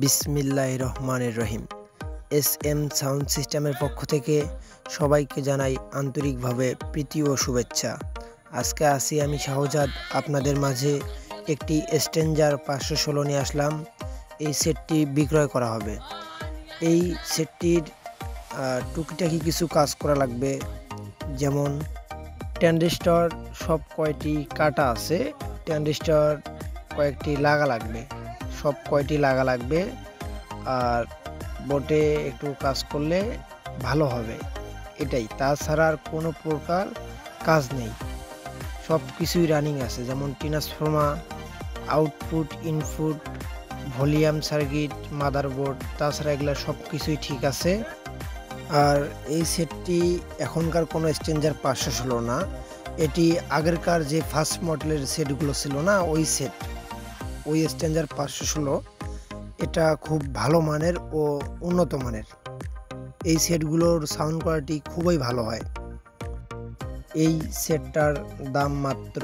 বিসমিল্লাহির রহমানির রহিম। SM sound সিস্টেমের পক্ষ থেকে সবাইকে জানাই আন্তরিকভাবে প্রীতি ও শুভেচ্ছা। আজকে আসি আমি শাহজাদ আপনাদের মাঝে একটি স্ট্রেঞ্জার 516 নিয়ে আসলাম। এই সেটটি বিক্রয় করা হবে। এই সেটটির টুকিটাকি কিছু কাজ করা লাগবে, যেমন ট্রানজিস্টর সব কয়টি কাটা আছে, ট্রানজিস্টর কয়েকটি লাগা লাগবে, সব কয়টি লাগা লাগবে। আর বোর্ডে একটু কাজ করলে ভালো হবে, এটাই। তাছাড়া আর কোনো প্রকার কাজ নেই, সব কিছুই রানিং আছে, যেমন transformer, output, input, volume circuit, motherboard, তাছাড়া এগুলো সব কিছুই ঠিক আছে। আর এই সেটটি এখনকার কোনো স্ট্রেঞ্জার 516 না, এটি আগেরকার যে ফার্স্ট মডেলের সেটগুলো ছিল না, ওই সেট, ওই স্ট্রেঞ্জার 516। এটা খুব ভালো মানের ও উন্নত মানের। এই সেটগুলোর সাউন্ড কোয়ালিটি খুবই ভালো হয়। এই সেটটার দাম মাত্র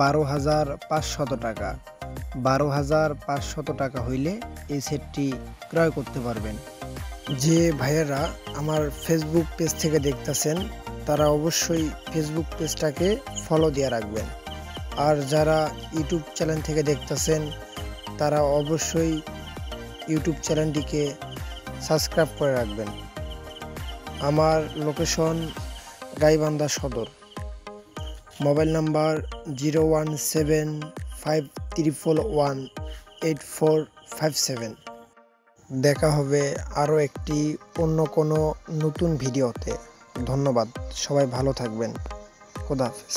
12,500 টাকা। 12,500 টাকা হইলে এই সেটটি ক্রয় করতে পারবেন। যে ভাইয়েরা আমার ফেসবুক পেজ থেকে দেখতেছেন, তারা অবশ্যই ফেসবুক পেজটাকে ফলো দিয়ে রাখবেন। আর যারা ইউটিউব চ্যানেল থেকে দেখতেছেন, তারা অবশ্যই ইউটিউব চ্যানেলটিকে সাবস্ক্রাইব করে রাখবেন। আমার লোকেশন গাইবান্ধা সদর। Mobile number 01753418457। দেখা হবে আরও একটি অন্য কোনো নতুন ভিডিওতে। ধন্যবাদ, সবাই ভালো থাকবেন। খোদা হাফেজ।